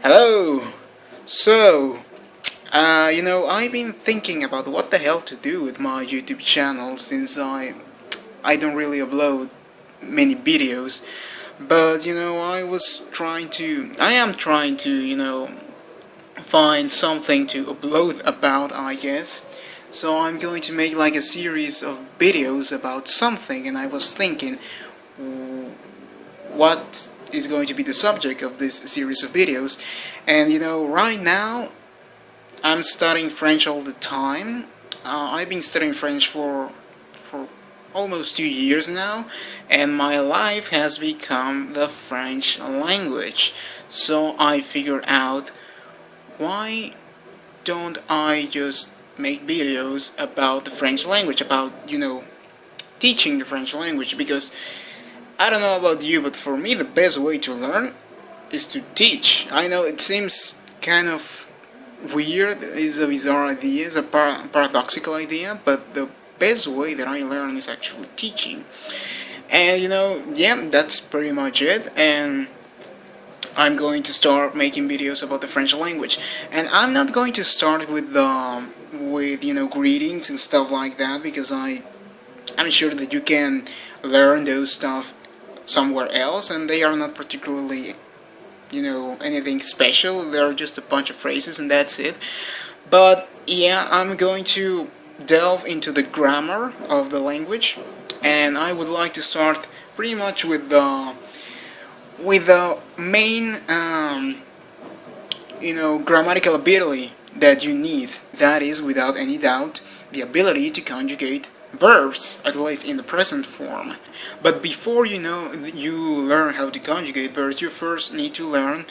Hello! I've been thinking about what the hell to do with my YouTube channel since I don't really upload many videos. But, I am trying to, find something to upload about, I guess. So I'm going to make like a series of videos about something, and I was thinking, what is going to be the subject of this series of videos. And right now I'm studying French all the time. I've been studying French for almost 2 years now, and my life has become the French language. So I figured out, why don't I just make videos about the French language, about teaching the French language, because I don't know about you, but for me the best way to learn is to teach. I know it seems kind of weird, it's a bizarre idea, it's a paradoxical idea, but the best way that I learn is actually teaching. And yeah, that's pretty much it. And I'm going to start making videos about the French language. And I'm not going to start with greetings and stuff like that, because I'm sure that you can learn those stuff somewhere else, and they are not particularly anything special. They're just a bunch of phrases and that's it. But yeah, I'm going to delve into the grammar of the language, and I would like to start pretty much with the main grammatical ability that you need. That is, without any doubt, the ability to conjugate verbs, at least in the present form. But before you learn how to conjugate verbs, you first need to learn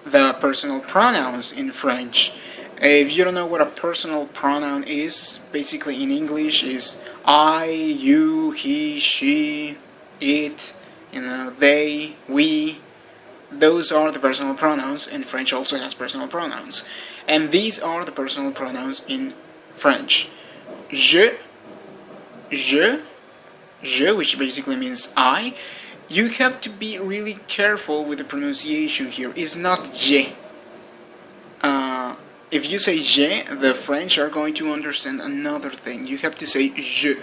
the personal pronouns in French. If you don't know what a personal pronoun is, basically in English is I, you, he, she, it, they, we. Those are the personal pronouns, and French also has personal pronouns. And these are the personal pronouns in French. Je, which basically means I. You have to be really careful with the pronunciation here. It's not je. If you say je, the French are going to understand another thing. You have to say je.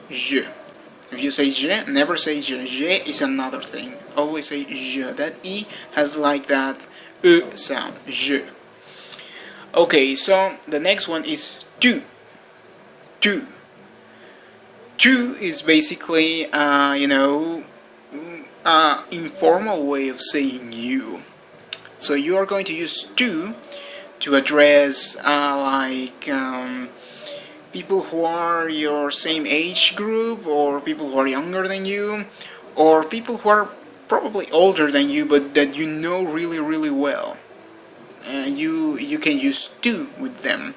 If you say je, never say je. Je is another thing. Always say je. That E has like that E sound. Je. Okay, so the next one is tu. Tu is basically, informal way of saying you. So you are going to use tu to address, people who are your same age group, or people who are younger than you, or people who are probably older than you, but that you know really, really well. You can use tu with them.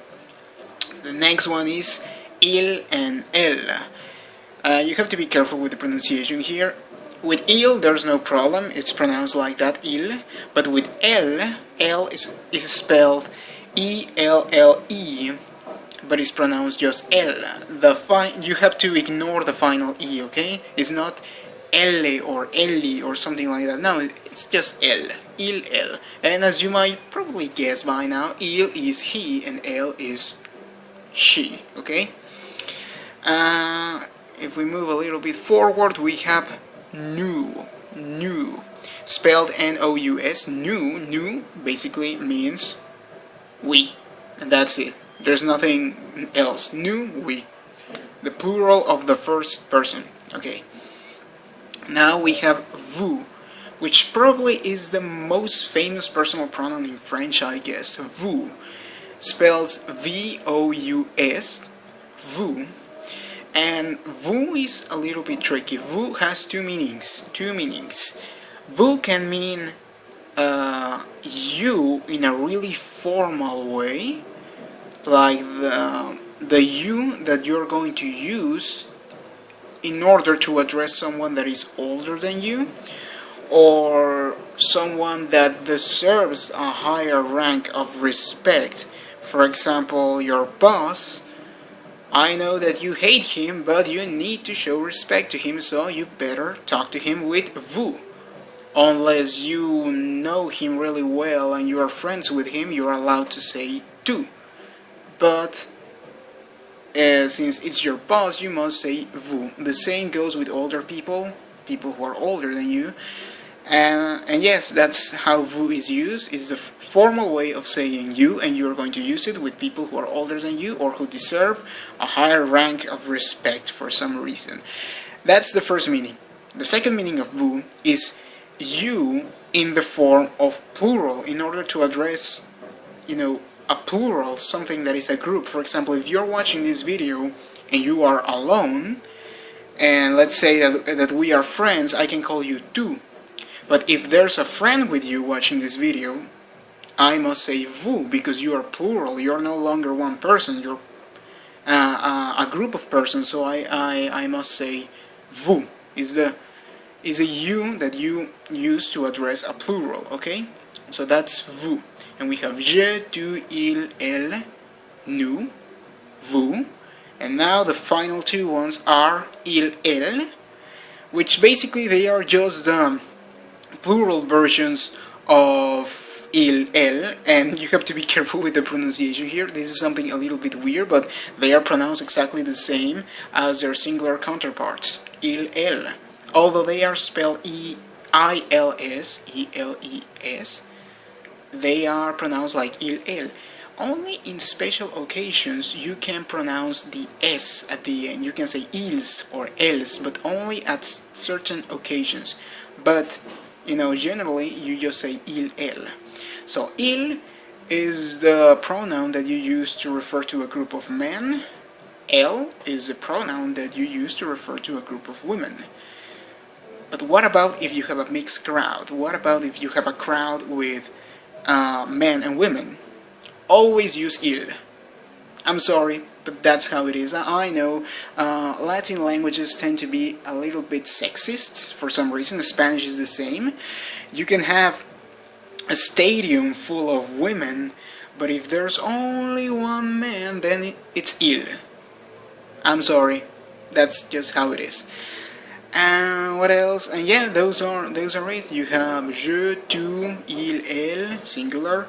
The next one is il and elle. You have to be careful with the pronunciation here. With il, there's no problem, it's pronounced like that, il. But with elle, L is spelled E-L-L-E, but it's pronounced just L. You have to ignore the final E, okay? It's not Elle or Ellie or something like that. No, it's just L. Il, elle. And as you might probably guess by now, il is he and elle is she, okay? If we move a little bit forward, we have nous, spelled N-O-U-S. Nous basically means we, and that's it. There's nothing else. Nous, we. The plural of the first person. Okay. Now we have vous, which probably is the most famous personal pronoun in French, I guess. Vous, spells V-O-U-S. Vous. And vous is a little bit tricky. Vous has two meanings. Vous can mean you in a really formal way, like the you that you're going to use in order to address someone that is older than you, or someone that deserves a higher rank of respect. For example, your boss. I know that you hate him, but you need to show respect to him, so you better talk to him with vous. Unless you know him really well and you are friends with him, you are allowed to say tu. But since it's your boss, you must say vous. The same goes with older people, people who are older than you. And yes, that's how vous is used. It's the formal way of saying you, and you're going to use it with people who are older than you or who deserve a higher rank of respect for some reason. That's the first meaning. The second meaning of vous is you in the form of plural in order to address, a plural, something that is a group. For example, if you're watching this video and you are alone, and let's say that we are friends, I can call you tu. But if there's a friend with you watching this video, I must say vous, because you are plural. You're no longer one person. You're a group of persons. So I must say vous is a you that you use to address a plural. Okay, so that's vous, and we have je, tu, il, elle, nous, vous, and now the final two ones are il, elle, which basically they are just the plural versions of il, elle, and you have to be careful with the pronunciation here. This is something a little bit weird, but they are pronounced exactly the same as their singular counterparts, il, elle. Although they are spelled E-I-L-S, E-L-E-S, they are pronounced like il, elle. Only in special occasions you can pronounce the S at the end. You can say ils or elles, but only at certain occasions. But generally you just say il, elle. So il is the pronoun that you use to refer to a group of men. Elle is the pronoun that you use to refer to a group of women. But what about if you have a mixed crowd? What about if you have a crowd with men and women? Always use il. I'm sorry, but that's how it is. I know Latin languages tend to be a little bit sexist for some reason. Spanish is the same. You can have a stadium full of women, but if there's only one man, then it's il. I'm sorry, that's just how it is. And what else? And yeah, those are it. You have je, tu, il, elle, singular,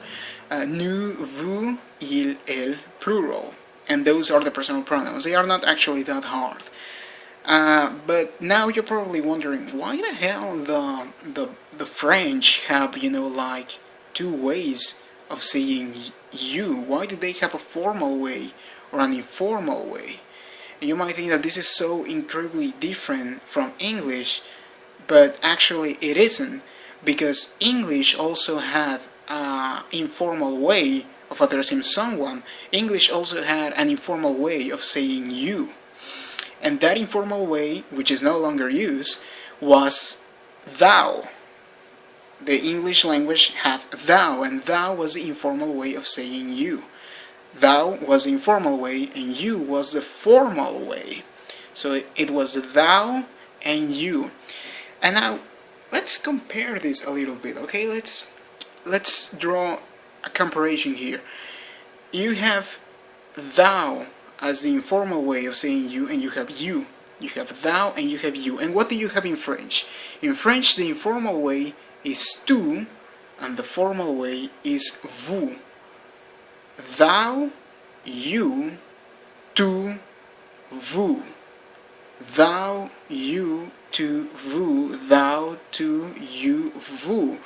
nous, vous, il, elle, plural. And those are the personal pronouns. They are not actually that hard. But now you're probably wondering, why the hell the French have, like two ways of saying you? Why do they have a formal way or an informal way? You might think that this is so incredibly different from English, but actually it isn't, because English also had an informal way of addressing someone. English also had an informal way of saying you. And that informal way, which is no longer used, was thou. The English language had thou, and thou was the informal way of saying you. Thou was the informal way, and you was the formal way. So it was thou and you. And now, let's compare this a little bit, okay? Let's draw a comparison here. You have thou as the informal way of saying you, and you have you. You have thou and you have you. And what do you have in French? In French, the informal way is tu, and the formal way is vous. Thou, you, tu, vous. Thou, you, tu, vous. Thou, tu, you, vous.